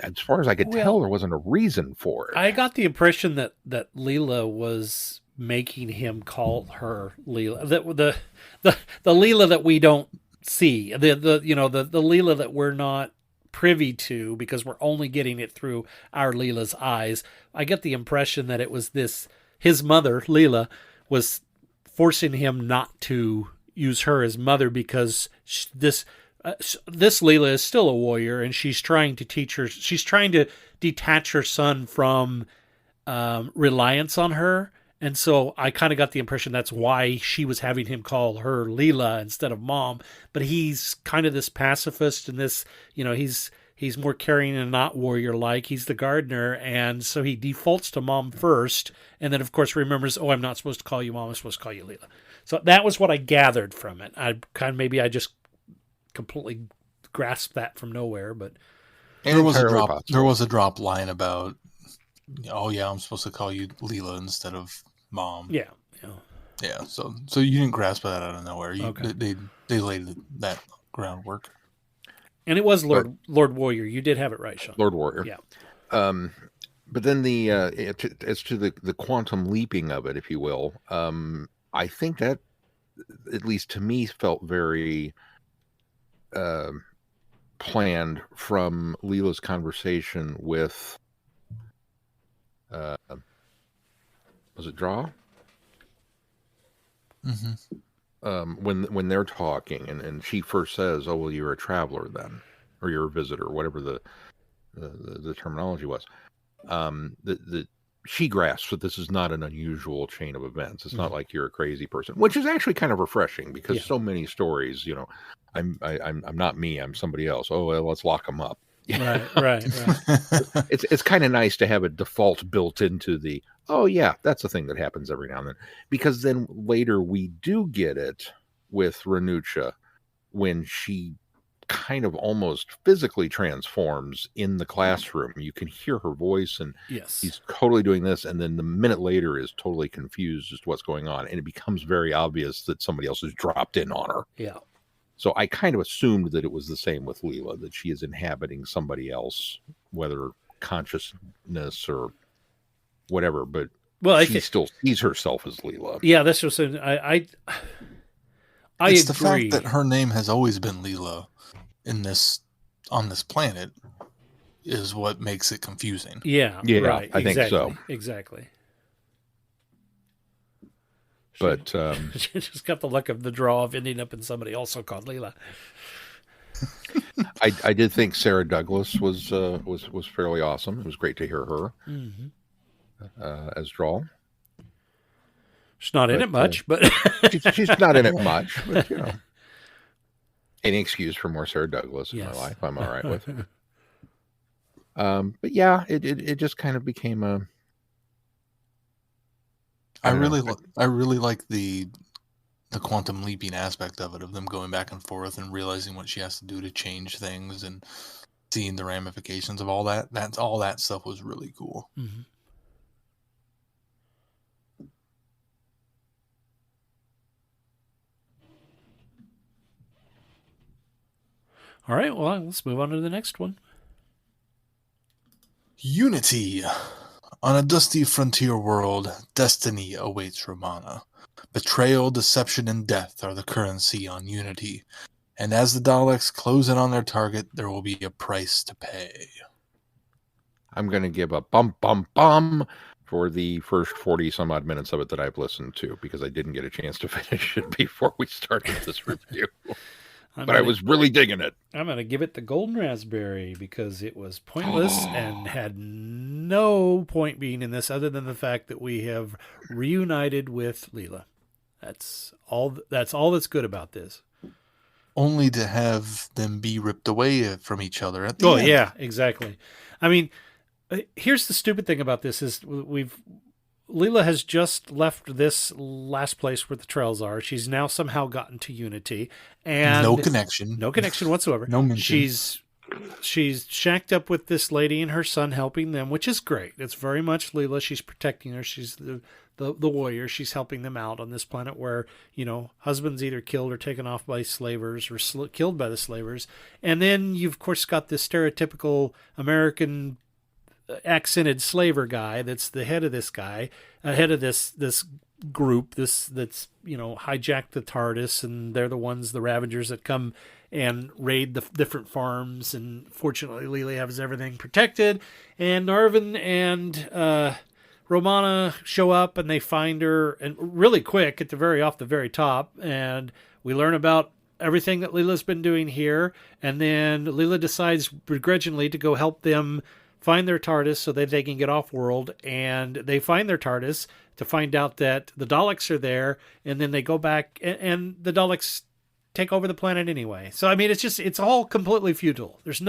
as far as I could tell, there wasn't a reason for it. I got the impression that Leela was making him call her Leela. The Leela that we don't see, the Leela that we're not privy to because we're only getting it through our Leela's eyes. I get the impression that it was his mother, Leela, was forcing him not to use her as mother because this Leela is still a warrior and she's trying to teach her. She's trying to detach her son from reliance on her. And so I kind of got the impression that's why she was having him call her Leela instead of Mom. But he's kind of this pacifist and this, he's more caring and not warrior-like. He's the gardener. And so he defaults to Mom first. And then, of course, remembers, oh, I'm not supposed to call you Mom. I'm supposed to call you Leela. So that was what I gathered from it. Maybe I just completely grasped that from nowhere. But there was a drop line about, oh, yeah, I'm supposed to call you Leela instead of Mom. Yeah. So you didn't grasp that out of nowhere. They laid that groundwork. And it was Lord Warrior. You did have it right, Sean. Lord Warrior. Yeah. But then as to the quantum leaping of it, if you will, I think that, at least to me, felt very planned from Leela's conversation with. Was it Draw? Mm-hmm. When they're talking and she first says, "Oh well, you're a traveler then, or you're a visitor," whatever the terminology was. She grasps that this is not an unusual chain of events. It's not like you're a crazy person, which is actually kind of refreshing because so many stories, I'm not me, I'm somebody else. Oh well, let's lock them up. Right. It's kind of nice to have a default built into the, oh yeah, that's a thing that happens every now and then, because then later we do get it with Renuccia when she kind of almost physically transforms in the classroom. You can hear her voice and he's totally doing this, and then the minute later is totally confused as to what's going on, and it becomes very obvious that somebody else has dropped in on her. Yeah. So I kind of assumed that it was the same with Leela, that she is inhabiting somebody else, whether consciousness or whatever, but she still sees herself as Leela. Yeah, that's just I it's agree. The fact that her name has always been Leela on this planet is what makes it confusing. Yeah, right. I think so. Exactly. But she just got the luck of the draw of ending up in somebody also called Leela. I did think Sarah Douglas was fairly awesome. It was great to hear her as Drawl. She's not in it much, but she's not in it much. But any excuse for more Sarah Douglas in my life, I'm all right with. But yeah, it just kind of became a. I really like the quantum leaping aspect of it, of them going back and forth and realizing what she has to do to change things and seeing the ramifications of all that. All that stuff was really cool. Mm-hmm. All right, well, let's move on to the next one. Unity. On a dusty frontier world, destiny awaits Romana. Betrayal, deception, and death are the currency on Unity. And as the Daleks close in on their target, there will be a price to pay. I'm going to give a bum for the first 40-some-odd minutes of it that I've listened to, because I didn't get a chance to finish it before we started this review. I was really digging it. I'm going to give it the golden raspberry because it was pointless and had no point being in this other than the fact that we have reunited with Leela. That's all that's good about this. only to have them be ripped away from each other at the end. Yeah, exactly. I mean, here's the stupid thing about this is Leela has just left this last place where the trails are. She's now somehow gotten to Unity, and no connection whatsoever. No mention. She's shacked up with this lady and her son, helping them, which is great. It's very much Leela. She's protecting her. She's the warrior. She's helping them out on this planet where, husbands either killed or taken off by slavers or killed by the slavers. And then you've, of course, got this stereotypical American accented slaver guy that's the head of this guy, head of this group, that's hijacked the TARDIS, and they're the Ravagers that come and raid the different farms. And fortunately, Leela has everything protected. And Narvin and Romana show up, and they find her, and really quick off the very top, and we learn about everything that Leela's been doing here. And then Leela decides begrudgingly to go help them find their TARDIS so that they can get off world, and they find their TARDIS to find out that the Daleks are there, and then they go back, and the Daleks take over the planet anyway. So I mean, it's all completely futile. There's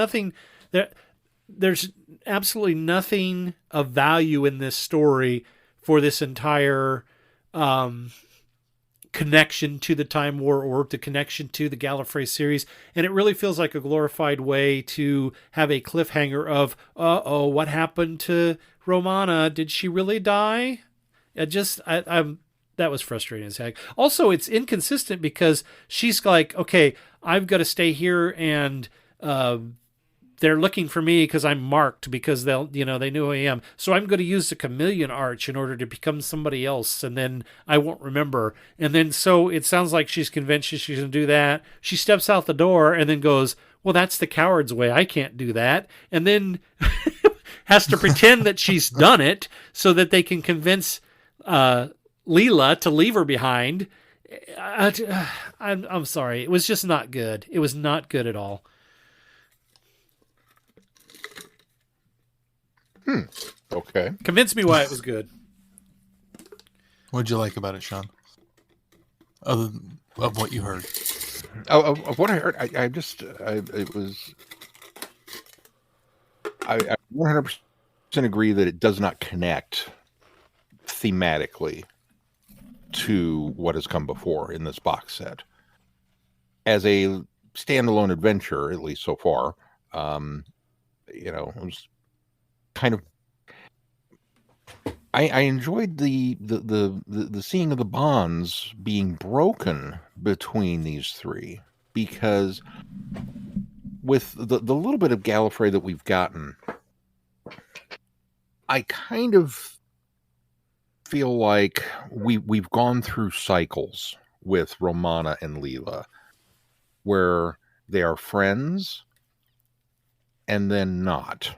absolutely nothing of value in this story for this entire connection to the Time War or the connection to the Gallifrey series. And it really feels like a glorified way to have a cliffhanger of, what happened to Romana? Did she really die? That was frustrating as heck. Also, it's inconsistent because she's like, okay, I've got to stay here, and they're looking for me because I'm marked, because they know who I am. So I'm going to use the chameleon arch in order to become somebody else, and then I won't remember. And then so it sounds like she's convinced she's going to do that. She steps out the door and then goes, well, that's the coward's way. I can't do that. And then has to pretend that she's done it so that they can convince Leela to leave her behind. I'm sorry. It was just not good. It was not good at all. Okay. Convince me why it was good. What'd you like about it, Sean? Other than of what you heard. Of what I heard, I 100% agree that it does not connect thematically to what has come before in this box set. As a standalone adventure, at least so far, it was kind of. I enjoyed the seeing of the bonds being broken between these three, because with the little bit of Gallifrey that we've gotten, I kind of feel like we've gone through cycles with Romana and Leela, where they are friends and then not.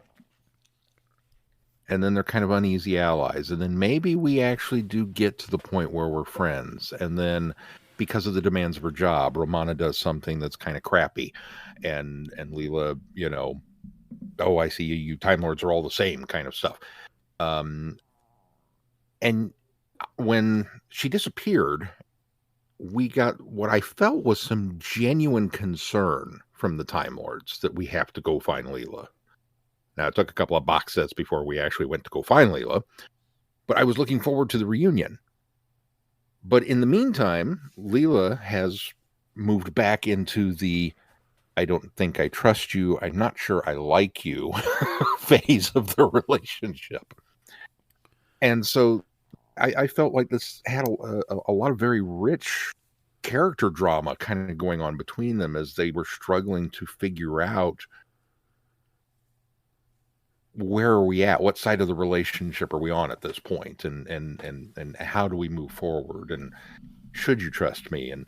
And then they're kind of uneasy allies. And then maybe we actually do get to the point where we're friends. And then because of the demands of her job, Romana does something that's kind of crappy. And Leela, oh, I see you Time Lords are all the same kind of stuff. And when she disappeared, we got what I felt was some genuine concern from the Time Lords that we have to go find Leela. Now, it took a couple of box sets before we actually went to go find Leela, but I was looking forward to the reunion. But in the meantime, Leela has moved back into the I don't think I trust you, I'm not sure I like you phase of the relationship. And so I felt like this had a lot of very rich character drama kind of going on between them as they were struggling to figure out, where are we at? What side of the relationship are we on at this point? And how do we move forward? And should you trust me? And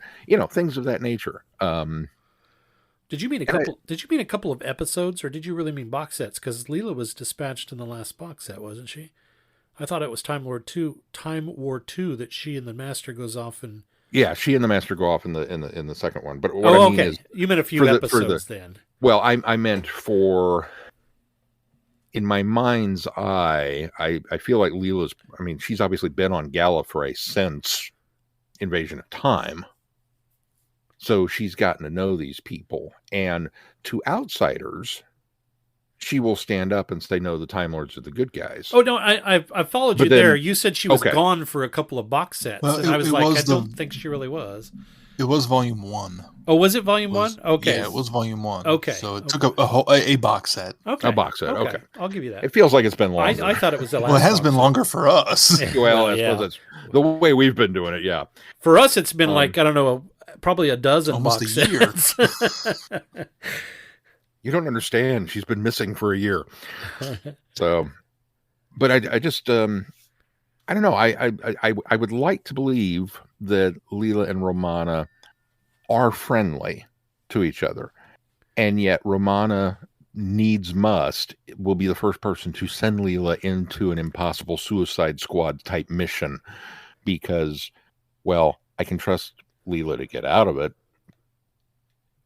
things of that nature. Did you mean a couple? Did you mean a couple of episodes, or did you really mean box sets? Because Leela was dispatched in the last box set, wasn't she? I thought it was Time War 2 that she and the Master goes off and. Yeah, she and the Master go off in the second one. But what I mean is, you meant a few episodes then. Well, I meant for. In my mind's eye, I feel like Leela's, she's obviously been on Gallifrey since Invasion of Time. So she's gotten to know these people. And to outsiders, she will stand up and say, no, the Time Lords are the good guys. Oh, no, I followed you there. You said she was gone for a couple of box sets. Well, and I was like, I don't think she really was. It was volume 1. Oh, was it volume 1? Okay. Yeah, it was volume 1. Okay. So it took a box set. Okay. A box set, okay. I'll give you that. It feels like it's been longer. I thought it was the last Well, it has been longer for us. Well, I suppose that's the way we've been doing it, yeah. For us, it's been like, I don't know, probably a dozen almost box a year. sets. You don't understand. She's been missing for a year. So, but I just, I don't know. I would like to believe that Leela and Romana are friendly to each other. And yet Romana will be the first person to send Leela into an impossible Suicide Squad type mission because, well, I can trust Leela to get out of it.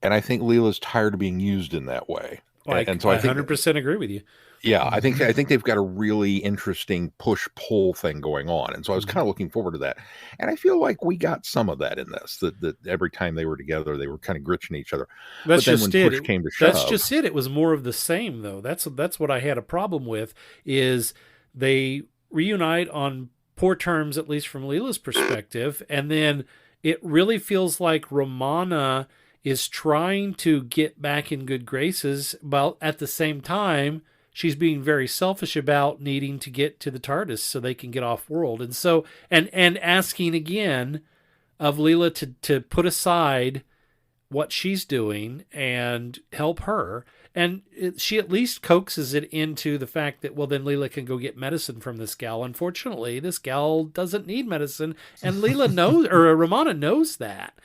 And I think Leela's tired of being used in that way. And so I 100% agree with you. Yeah, I think they've got a really interesting push-pull thing going on. And so I was kind of looking forward to that. And I feel like we got some of that in this, that every time they were together, they were kind of gritching each other. That's but then just when it. push came to shove, That's just it. It was more of the same, though. That's what I had a problem with, is they reunite on poor terms, at least from Leela's perspective. And then it really feels like Romana is trying to get back in good graces, but at the same time, she's being very selfish about needing to get to the TARDIS so they can get off world. And so, and asking again of Leela to put aside what she's doing and help her. And she at least coaxes it into the fact that, well, then Leela can go get medicine from this gal. Unfortunately, this gal doesn't need medicine. And Leela knows, or Romana knows that.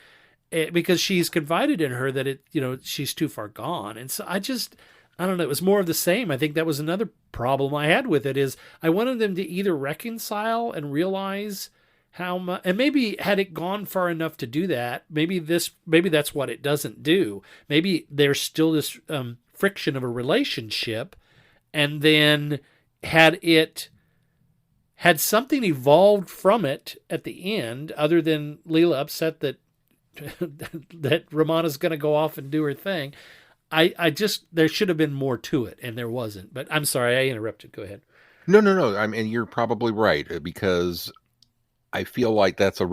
Because she's confided in her that she's too far gone. And so I don't know, it was more of the same. I think that was another problem I had with it, is I wanted them to either reconcile and realize how much, and maybe had it gone far enough to do that, maybe that's what it doesn't do. Maybe there's still this friction of a relationship, and then had something evolved from it at the end, other than Leela upset that Romana's going to go off and do her thing. There should have been more to it, and there wasn't. But I'm sorry, I interrupted. Go ahead. No. I mean, you're probably right, because I feel like that's a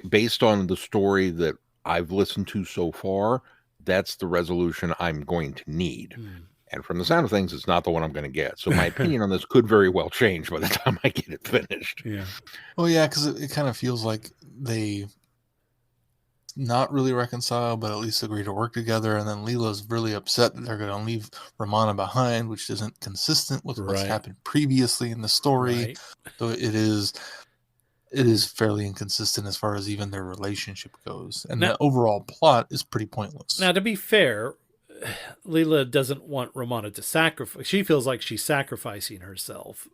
based on the story that I've listened to so far. That's the resolution I'm going to need. And from the sound of things, it's not the one I'm going to get. So my opinion on this could very well change by the time I get it finished. Yeah. Well, yeah, because it kind of feels like they not really reconcile, but at least agree to work together. And then Leela's really upset that they're going to leave Romana behind, which isn't consistent with what's happened previously in the story. Right. So it is fairly inconsistent as far as even their relationship goes. And the overall plot is pretty pointless. Now, to be fair, Leela doesn't want Romana to sacrifice. She feels like she's sacrificing herself.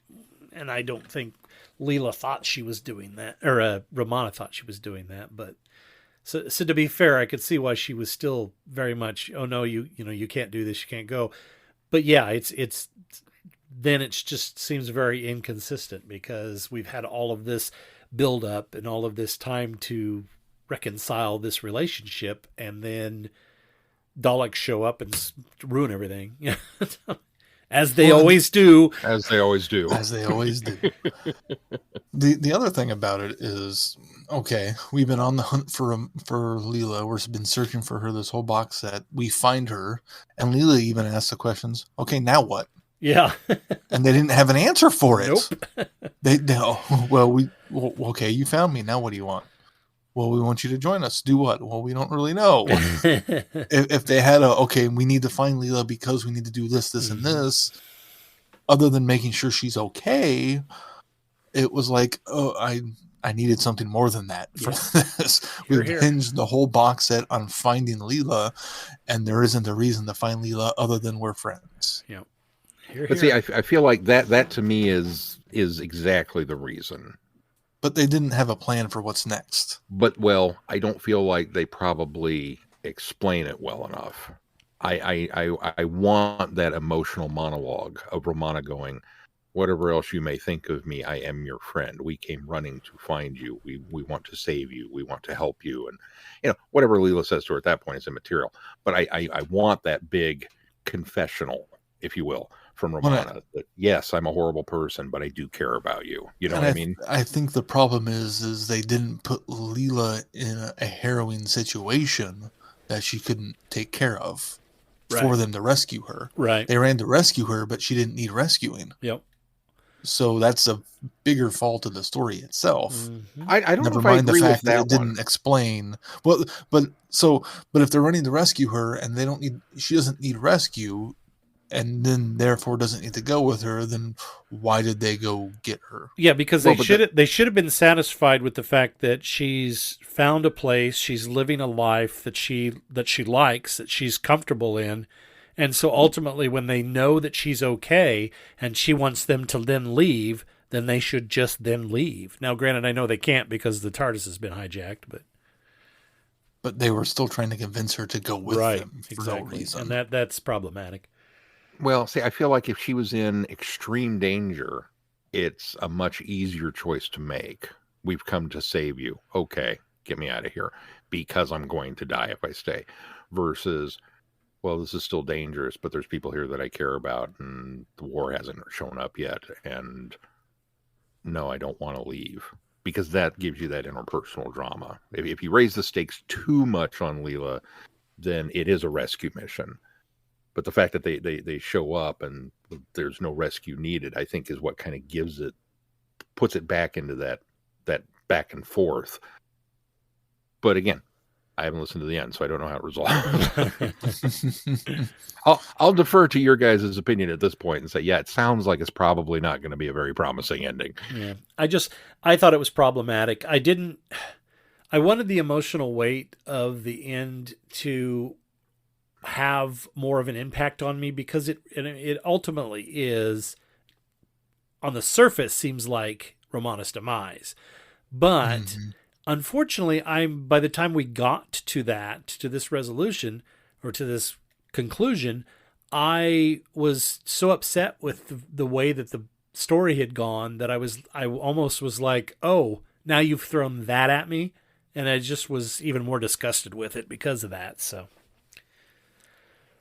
And I don't think Leela thought she was doing that, or Romana thought she was doing that, but So to be fair, I could see why she was still very much, oh no, you can't do this, you can't go. But yeah, it's then it just seems very inconsistent, because we've had all of this build up and all of this time to reconcile this relationship, and then Daleks show up and ruin everything. As they always do. As they always do. As they always do. The other thing about it is, okay, we've been on the hunt for Leela. We've been searching for her this whole box set. We find her, and Leela even asks the questions, okay, now what? Yeah. And they didn't have an answer for it. Nope. Okay, you found me. Now what do you want? Well, we want you to join us. Do what? Well, we don't really know. if they had okay, we need to find Leela because we need to do this, and this, other than making sure she's okay, it was like, oh, I needed something more than that for this. We hinged the whole box set on finding Leela, and there isn't a reason to find Leela other than we're friends. Yeah. But see, I feel like that to me is exactly the reason. But they didn't have a plan for what's next. But, well, I don't feel like they probably explain it well enough. I want that emotional monologue of Romana going, Whatever else you may think of me, I am your friend. We came running to find you. We want to save you. We want to help you. And, whatever Leela says to her at that point is immaterial. But I want that big confessional, if you will, from Romana. That, yes, I'm a horrible person, but I do care about you. You know what I mean? I think the problem is they didn't put Leela in a harrowing situation that she couldn't take care of for them to rescue her. Right. They ran to rescue her, but she didn't need rescuing. Yep. So that's a bigger fault of the story itself. Mm-hmm. I don't Never know if mind I agree the fact with that it didn't explain. Well, but if they're running to rescue her and she doesn't need rescue, and then therefore doesn't need to go with her, then why did they go get her? Yeah, because they should have been satisfied with the fact that she's found a place, she's living a life that she likes, that she's comfortable in. And so ultimately, when they know that she's okay and she wants them to then leave, then they should just then leave. Now, granted, I know they can't because the TARDIS has been hijacked, but they were still trying to convince her to go with them for no reason. And that's problematic. Well, see, I feel like if she was in extreme danger, it's a much easier choice to make. We've come to save you. Okay, get me out of here because I'm going to die if I stay. Versus, well, this is still dangerous, but there's people here that I care about, and the war hasn't shown up yet. And no, I don't want to leave, because that gives you that interpersonal drama. If you raise the stakes too much on Leela, then it is a rescue mission. But the fact that they show up and there's no rescue needed, I think, is what kind of puts it back into that back and forth. But again, I haven't listened to the end, so I don't know how it resolves. I'll defer to your guys' opinion at this point and say, yeah, it sounds like it's probably not going to be a very promising ending. Yeah, I thought it was problematic. I wanted the emotional weight of the end to have more of an impact on me, because it ultimately is, on the surface, seems like Romana's demise. But unfortunately, by the time we got to this resolution, or to this conclusion, I was so upset with the way that the story had gone that I almost was like, oh, now you've thrown that at me. And I just was even more disgusted with it because of that. So.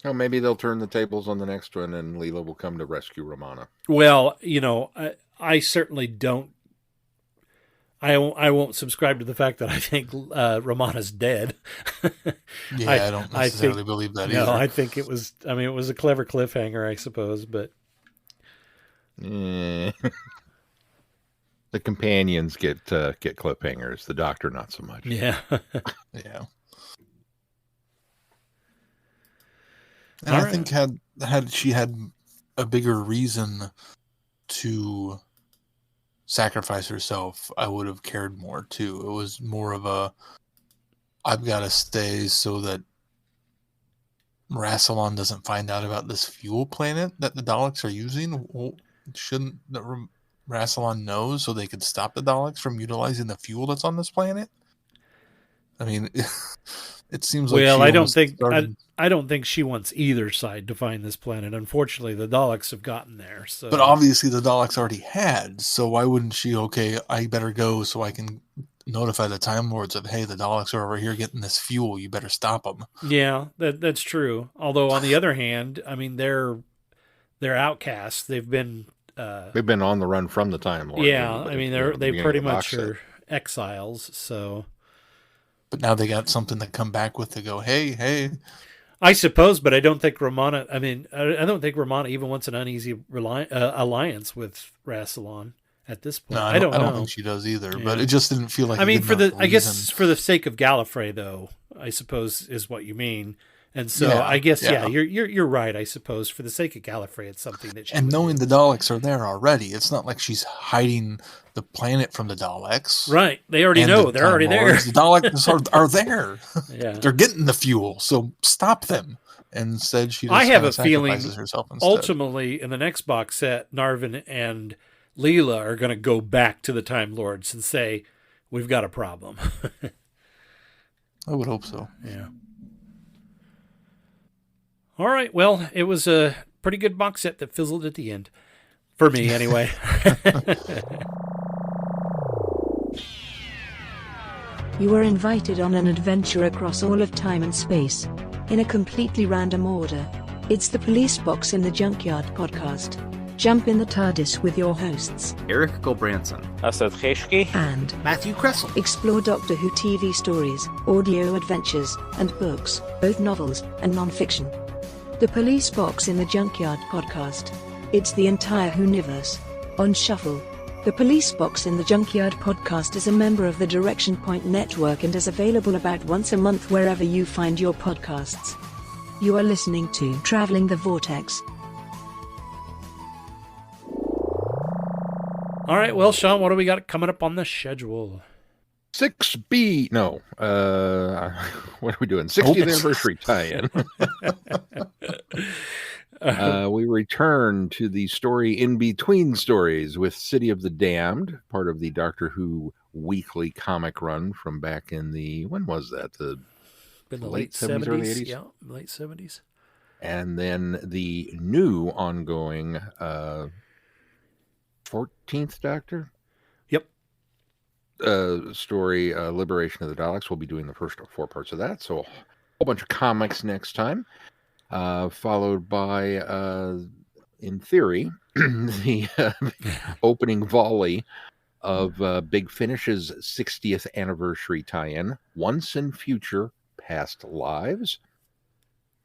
Oh, maybe they'll turn the tables on the next one and Leela will come to rescue Romana. Well, I certainly don't. I won't subscribe to the fact that I think Romana's dead. Yeah, I don't necessarily believe that either. No, I think it was a clever cliffhanger, I suppose, but. The companions get cliffhangers. The Doctor, not so much. Yeah. Yeah. And I think had she had a bigger reason to sacrifice herself, I would have cared more too. It was more of a, I've got to stay so that Rassilon doesn't find out about this fuel planet that the Daleks are using. Well, shouldn't Rassilon know so they could stop the Daleks from utilizing the fuel that's on this planet? I mean, it seems like I don't think she wants either side to find this planet. Unfortunately, the Daleks have gotten there. So, but obviously the Daleks already had. So why wouldn't she? Okay, I better go so I can notify the Time Lords of, hey, the Daleks are over here getting this fuel. You better stop them. Yeah, that's true. Although on the other hand, I mean, they're outcasts. They've been on the run from the Time Lords. Yeah, I mean they pretty much are exiles. So. But now they got something to come back with to go, hey. I suppose, but I don't think Romana. I mean, I don't think Romana even wants an uneasy alliance with Rassilon at this point. No, I don't know. I don't think she does either. Yeah. But it just didn't feel like. I mean, I guess for the sake of Gallifrey, though, I suppose is what you mean. And so I guess you're right. I suppose for the sake of Gallifrey, it's something that. And knowing the Daleks are there already, it's not like she's hiding the planet from the Daleks. Right? They already know. They're already there. The Daleks are there. Yeah, they're getting the fuel. So stop them. And instead, she. Just I have a feeling. Herself instead. Ultimately, in the next box set, Narvin and Leela are going to go back to the Time Lords and say, "We've got a problem." I would hope so. Yeah. All right. Well, it was a pretty good box set that fizzled at the end. For me, anyway. You are invited on an adventure across all of time and space, in a completely random order. It's the Police Box in the Junkyard podcast. Jump in the TARDIS with your hosts, Eric Gulbranson, Asad Kheshki, and Matthew Kressel. Explore Doctor Who TV stories, audio adventures, and books, both novels and non-fiction. The Police Box in the Junkyard podcast. It's the entire Whoniverse on shuffle. The Police Box in the Junkyard podcast is a member of the Direction Point Network and is available about once a month wherever you find your podcasts. You are listening to Traveling the Vortex. All right, well, Sean, what do we got coming up on the schedule? 6B. No. What are we doing? 60th anniversary tie-in. We return to the story In Between Stories with City of the Damned, part of the Doctor Who weekly comic run from back in the, when was that? The late 70s, early 80s? Yeah, late 70s. And then the new ongoing 14th Doctor? Yep. Story, Liberation of the Daleks. We'll be doing the first 4 parts of that. So a whole bunch of comics next time. Followed by, in theory, the opening volley of Big Finish's 60th anniversary tie-in, Once and Future Past Lives.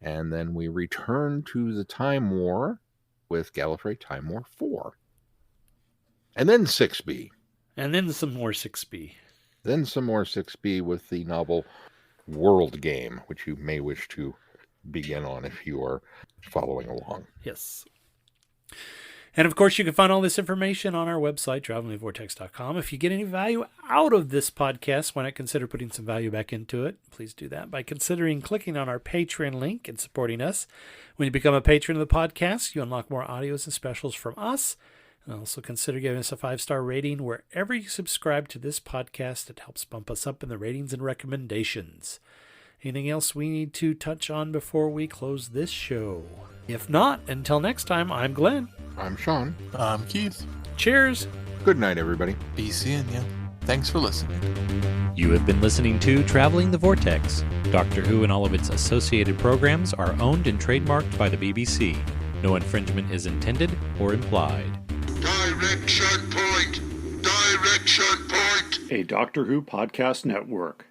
And then we return to the Time War with Gallifrey Time War 4. And then 6B. And then some more 6B. Then some more 6B with the novel World Game, which you may wish to begin on if you are following along. Yes. And of course, you can find all this information on our website, travelingthevortex.com. If you get any value out of this podcast, why not consider putting some value back into it? Please do that by considering clicking on our Patreon link and supporting us. When you become a patron of the podcast, you unlock more audios and specials from us. And also consider giving us a 5-star rating wherever you subscribe to this podcast. It helps bump us up in the ratings and recommendations. Anything else we need to touch on before we close this show? If not, until next time, I'm Glenn. I'm Sean. I'm Keith. Cheers. Good night, everybody. Be seeing you. Thanks for listening. You have been listening to Traveling the Vortex. Doctor Who and all of its associated programs are owned and trademarked by the BBC. No infringement is intended or implied. Direction point! Direction point! A Doctor Who podcast network.